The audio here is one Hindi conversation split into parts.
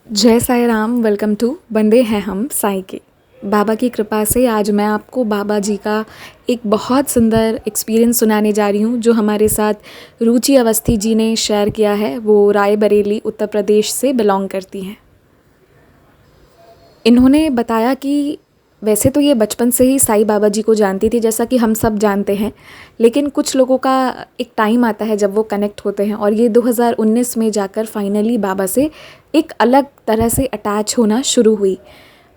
जय साई राम। वेलकम टू बंदे हैं हम साई के। बाबा की कृपा से आज मैं आपको बाबा जी का एक बहुत सुंदर एक्सपीरियंस सुनाने जा रही हूँ जो हमारे साथ रुचि अवस्थी जी ने शेयर किया है। वो रायबरेली उत्तर प्रदेश से बिलोंग करती हैं। इन्होंने बताया कि वैसे तो ये बचपन से ही साईं बाबा जी को जानती थी, जैसा कि हम सब जानते हैं, लेकिन कुछ लोगों का एक टाइम आता है जब वो कनेक्ट होते हैं और ये 2019 में जाकर फाइनली बाबा से एक अलग तरह से अटैच होना शुरू हुई।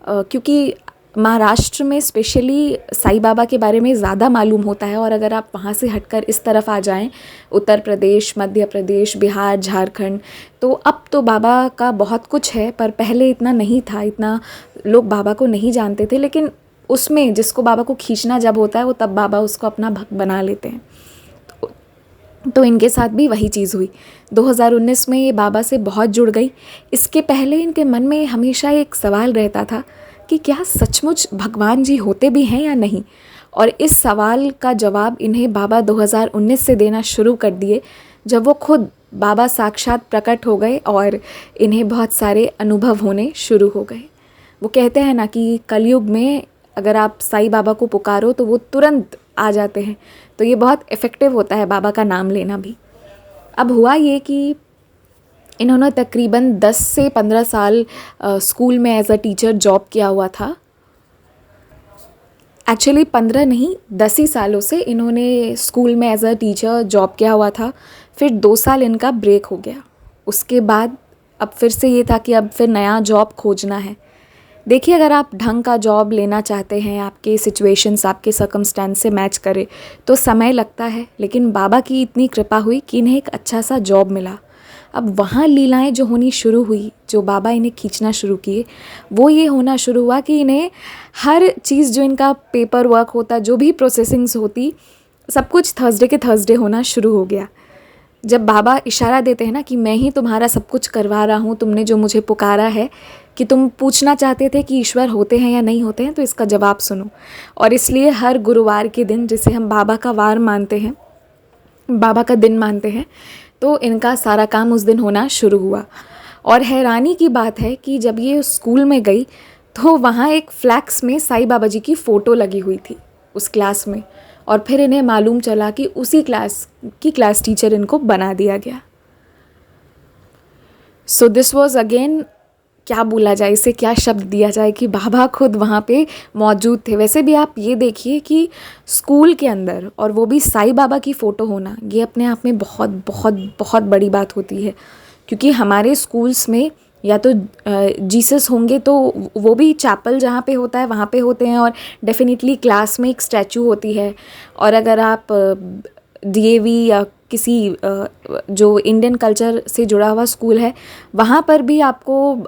क्योंकि महाराष्ट्र में स्पेशली साईं बाबा के बारे में ज़्यादा मालूम होता है, और अगर आप वहाँ से हटकर इस तरफ आ जाएं, उत्तर प्रदेश, मध्य प्रदेश, बिहार, झारखंड, तो अब तो बाबा का बहुत कुछ है, पर पहले इतना नहीं था, इतना लोग बाबा को नहीं जानते थे। लेकिन उसमें जिसको बाबा को खींचना जब होता है वो तब बाबा उसको अपना भक्त बना लेते हैं। तो इनके साथ भी वही चीज़ हुई। 2019 में ये बाबा से बहुत जुड़ गई। इसके पहले इनके मन में हमेशा एक सवाल रहता था कि क्या सचमुच भगवान जी होते भी हैं या नहीं। और इस सवाल का जवाब इन्हें बाबा 2019 से देना शुरू कर दिए, जब वो खुद बाबा साक्षात प्रकट हो गए और इन्हें बहुत सारे अनुभव होने शुरू हो गए। वो कहते हैं ना कि कलयुग में अगर आप साईं बाबा को पुकारो तो वो तुरंत आ जाते हैं। तो ये बहुत इफ़ेक्टिव होता है बाबा का नाम लेना भी। अब हुआ ये कि इन्होंने तकरीबन 10 से 15 साल स्कूल में एज अ टीचर जॉब किया हुआ था। एक्चुअली 15 नहीं, 10 ही सालों से इन्होंने स्कूल में एज अ टीचर जॉब किया हुआ था। फिर 2 साल इनका ब्रेक हो गया। उसके बाद अब फिर से ये था कि अब फिर नया जॉब खोजना है। देखिए, अगर आप ढंग का जॉब लेना चाहते हैं, आपके सिचुएशंस, आपके सर्कमस्टेंस से मैच करे, तो समय लगता है। लेकिन बाबा की इतनी कृपा हुई कि इन्हें एक अच्छा सा जॉब मिला। अब वहाँ लीलाएं जो होनी शुरू हुई, जो बाबा इन्हें खींचना शुरू किए, वो ये होना शुरू हुआ कि इन्हें हर चीज़, जो इनका पेपर वर्क होता, जो भी प्रोसेसिंग्स होती, सब कुछ थर्सडे के थर्सडे होना शुरू हो गया। जब बाबा इशारा देते हैं ना कि मैं ही तुम्हारा सब कुछ करवा रहा हूँ, तुमने जो मुझे पुकारा है, कि तुम पूछना चाहते थे कि ईश्वर होते हैं या नहीं होते हैं, तो इसका जवाब सुनो। और इसलिए हर गुरुवार के दिन, जिसे हम बाबा का वार मानते हैं, बाबा का दिन मानते हैं, तो इनका सारा काम उस दिन होना शुरू हुआ। और हैरानी की बात है कि जब ये स्कूल में गई तो वहाँ एक फ्लैक्स में साईं बाबा जी की फ़ोटो लगी हुई थी उस क्लास में। और फिर इन्हें मालूम चला कि उसी क्लास की क्लास टीचर इनको बना दिया गया। सो दिस वॉज अगेन, क्या बोला जाए, इसे क्या शब्द दिया जाए, कि बाबा खुद वहाँ पे मौजूद थे। वैसे भी आप ये देखिए कि स्कूल के अंदर, और वो भी साईं बाबा की फ़ोटो होना, ये अपने आप में बहुत बहुत बहुत बड़ी बात होती है। क्योंकि हमारे स्कूल्स में या तो जीसस होंगे तो वो भी चैपल जहाँ पे होता है वहाँ पे होते हैं, और डेफिनेटली क्लास में एक स्टैचू होती है। और अगर आप डीएवी या किसी जो इंडियन कल्चर से जुड़ा हुआ स्कूल है, वहाँ पर भी आपको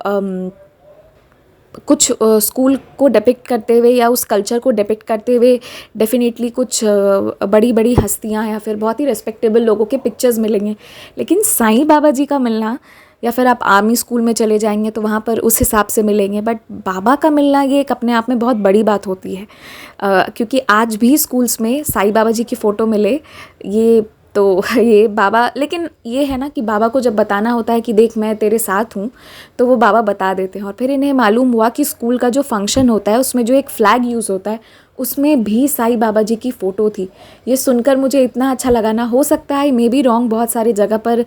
कुछ स्कूल को डिपिक्ट करते हुए या उस कल्चर को डिपिक्ट करते हुए डेफिनेटली कुछ बड़ी बड़ी हस्तियाँ या फिर बहुत ही रिस्पेक्टेबल लोगों के पिक्चर्स मिलेंगे। लेकिन साईं बाबा जी का मिलना, या फिर आप आर्मी स्कूल में चले जाएंगे तो वहाँ पर उस हिसाब से मिलेंगे, बट बाबा का मिलना ये एक अपने आप में बहुत बड़ी बात होती है। क्योंकि आज भी स्कूल्स में साईं बाबा जी की फ़ोटो मिले, ये तो ये बाबा, लेकिन ये है ना कि बाबा को जब बताना होता है कि देख मैं तेरे साथ हूँ, तो वो बाबा बता देते हैं। और फिर इन्हें मालूम हुआ कि स्कूल का जो फंक्शन होता है उसमें जो एक फ़्लैग यूज़ होता है, उसमें भी साईं बाबा जी की फ़ोटो थी। ये सुनकर मुझे इतना अच्छा लगा ना, हो सकता है मे बी रॉन्ग, बहुत सारी जगह पर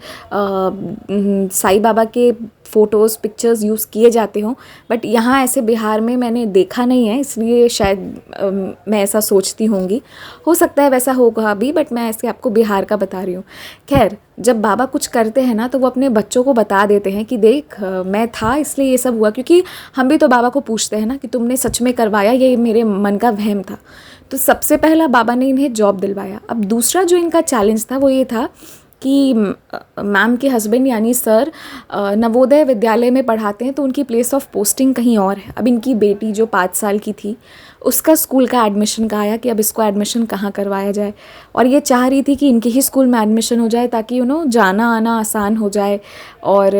साईं बाबा के फ़ोटोज़, पिक्चर्स यूज़ किए जाते हों, बट यहाँ ऐसे बिहार में मैंने देखा नहीं है, इसलिए शायद मैं ऐसा सोचती होंगी। हो सकता है वैसा होगा भी, बट मैं ऐसे आपको बिहार का बता रही हूँ। खैर, जब बाबा कुछ करते हैं ना तो वो अपने बच्चों को बता देते हैं कि देख मैं था इसलिए ये सब हुआ। क्योंकि हम भी तो बाबा को पूछते हैं ना कि तुमने सच में करवाया, ये मेरे मन का वहम था। तो सबसे पहला बाबा ने इन्हें जॉब दिलवाया। अब दूसरा जो इनका चैलेंज था वो ये था कि मैम के हस्बैंड यानी सर नवोदय विद्यालय में पढ़ाते हैं, तो उनकी प्लेस ऑफ पोस्टिंग कहीं और है। अब इनकी बेटी जो 5 साल की थी, उसका स्कूल का एडमिशन का आया कि अब इसको एडमिशन कहाँ करवाया जाए। और ये चाह रही थी कि इनके ही स्कूल में एडमिशन हो जाए, ताकि जाना आना आसान हो जाए, और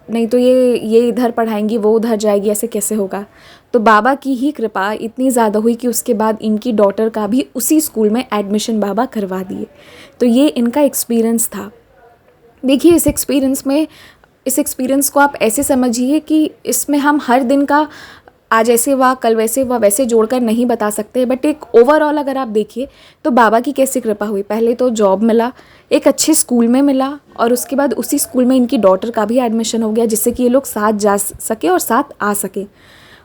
नहीं तो ये इधर पढ़ाएंगी, वो उधर जाएगी, ऐसे कैसे होगा। तो बाबा की ही कृपा इतनी ज़्यादा हुई कि उसके बाद इनकी डॉटर का भी उसी स्कूल में एडमिशन बाबा करवा दिए। तो ये इनका एक्सपीरियंस था। देखिए, इस एक्सपीरियंस में इस एक्सपीरियंस को आप ऐसे समझिए कि इसमें हम हर दिन का आज ऐसे हुआ, कल वैसे हुआ, वैसे जोड़कर नहीं बता सकते, बट एक ओवरऑल अगर आप देखिए तो बाबा की कैसी कृपा हुई। पहले तो जॉब मिला, एक अच्छे स्कूल में मिला, और उसके बाद उसी स्कूल में इनकी डॉटर का भी एडमिशन हो गया, जिससे कि ये लोग साथ जा सके और साथ आ सके,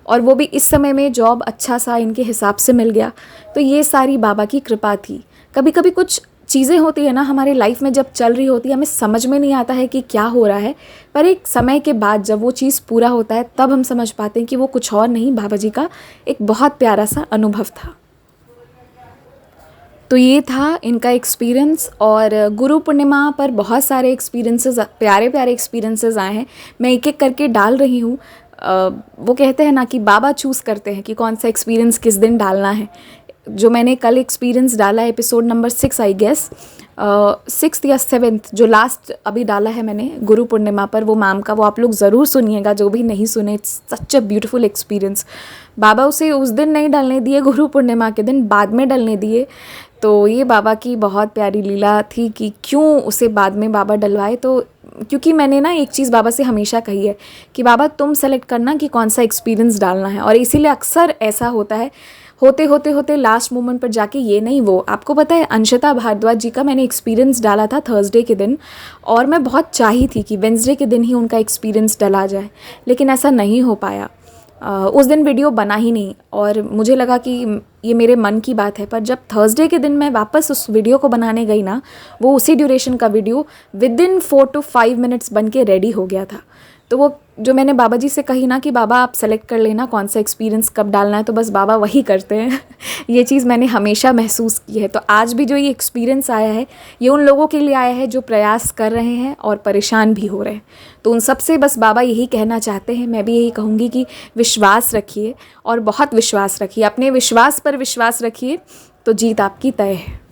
और वो भी इस समय में जॉब अच्छा सा इनके हिसाब से मिल गया। तो ये सारी बाबा की कृपा थी। कभी कभी कुछ चीज़ें होती है ना हमारी लाइफ में, जब चल रही होती है, हमें समझ में नहीं आता है कि क्या हो रहा है, पर एक समय के बाद जब वो चीज़ पूरा होता है तब हम समझ पाते हैं कि वो कुछ और नहीं, बाबा जी का एक बहुत प्यारा सा अनुभव था। तो ये था इनका एक्सपीरियंस। और गुरु पूर्णिमा पर बहुत सारे एक्सपीरियंसेस, प्यारे प्यारे एक्सपीरियंसेस आए हैं, मैं एक एक करके डाल रही हूँ। वो कहते हैं ना कि बाबा चूज़ करते हैं कि कौन सा एक्सपीरियंस किस दिन डालना है। जो मैंने कल एक्सपीरियंस डाला है, episode number 6 I guess, 6th या 7th, जो लास्ट अभी डाला है मैंने गुरु पूर्णिमा पर, वो मैम का, वो आप लोग ज़रूर सुनिएगा जो भी नहीं सुने। It's such a beautiful experience. बाबा उसे उस दिन नहीं डालने दिए, गुरु पूर्णिमा के दिन बाद में डालने दिए। तो ये बाबा की बहुत प्यारी लीला थी कि क्यों उसे बाद में बाबा डलवाए। तो क्योंकि मैंने ना एक चीज़ बाबा से हमेशा कही है कि बाबा तुम सेलेक्ट करना कि कौन सा एक्सपीरियंस डालना है, और इसीलिए अक्सर ऐसा होता है, होते होते होते लास्ट मोमेंट पर जाके ये नहीं वो। आपको पता है अंशिता भारद्वाज जी का मैंने एक्सपीरियंस डाला था थर्सडे के दिन, और मैं बहुत चाही थी कि वेंसडे के दिन ही उनका एक्सपीरियंस डला जाए, लेकिन ऐसा नहीं हो पाया। उस दिन वीडियो बना ही नहीं, और मुझे लगा कि ये मेरे मन की बात है। पर जब थर्सडे के दिन मैं वापस उस वीडियो को बनाने गई ना, वो उसी ड्यूरेशन का video with in 4 to 5 minutes बन के रेडी हो गया था। तो वो जो मैंने बाबा जी से कही ना कि बाबा आप सेलेक्ट कर लेना कौन सा एक्सपीरियंस कब डालना है, तो बस बाबा वही करते हैं। ये चीज़ मैंने हमेशा महसूस की है। तो आज भी जो ये एक्सपीरियंस आया है, ये उन लोगों के लिए आया है जो प्रयास कर रहे हैं और परेशान भी हो रहे हैं। तो उन सब से बस बाबा यही कहना चाहते हैं, मैं भी यही कहूँगी कि विश्वास रखिए, और बहुत विश्वास रखिए, अपने विश्वास पर विश्वास रखिए, तो जीत आपकी तय है।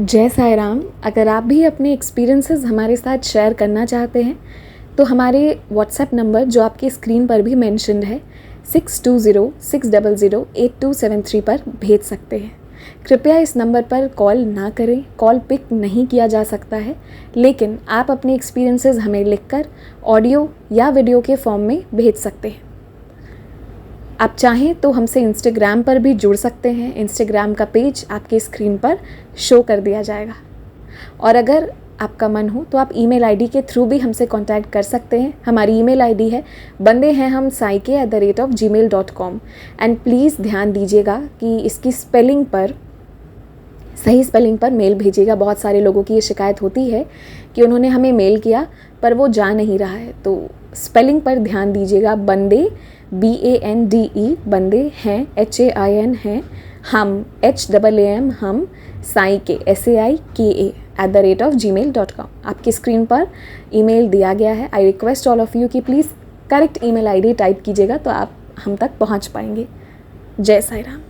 जय साई राम। अगर आप भी अपने एक्सपीरियंसेस हमारे साथ शेयर करना चाहते हैं तो हमारे व्हाट्सएप नंबर जो आपकी स्क्रीन पर भी मेंशन्ड है 6206008273 पर भेज सकते हैं। कृपया इस नंबर पर कॉल ना करें, कॉल पिक नहीं किया जा सकता है, लेकिन आप अपने एक्सपीरियंसेस हमें लिखकर ऑडियो या वीडियो के फॉर्म में भेज सकते हैं। आप चाहें तो हमसे इंस्टाग्राम पर भी जुड़ सकते हैं। इंस्टाग्राम का पेज आपकी स्क्रीन पर शो कर दिया जाएगा। और अगर आपका मन हो तो आप ईमेल आईडी के थ्रू भी हमसे कांटेक्ट कर सकते हैं। हमारी ईमेल आईडी है bandehayhum@gmail.com। एंड प्लीज़ ध्यान दीजिएगा कि इसकी स्पेलिंग पर, सही स्पेलिंग पर मेल भेजिएगा। बहुत सारे लोगों की ये शिकायत होती है कि उन्होंने हमें मेल किया पर वो जा नहीं रहा है, तो स्पेलिंग पर ध्यान दीजिएगा। बंदे BANDE, बंदे हैं HAIN हैं, हम HAAM हम, साई के SAIKA @gmail.com। आपकी स्क्रीन पर ईमेल दिया गया है। I request all of you कि please correct email ID type कीजिएगा तो आप हम तक पहुंच पाएंगे। जय साई राम।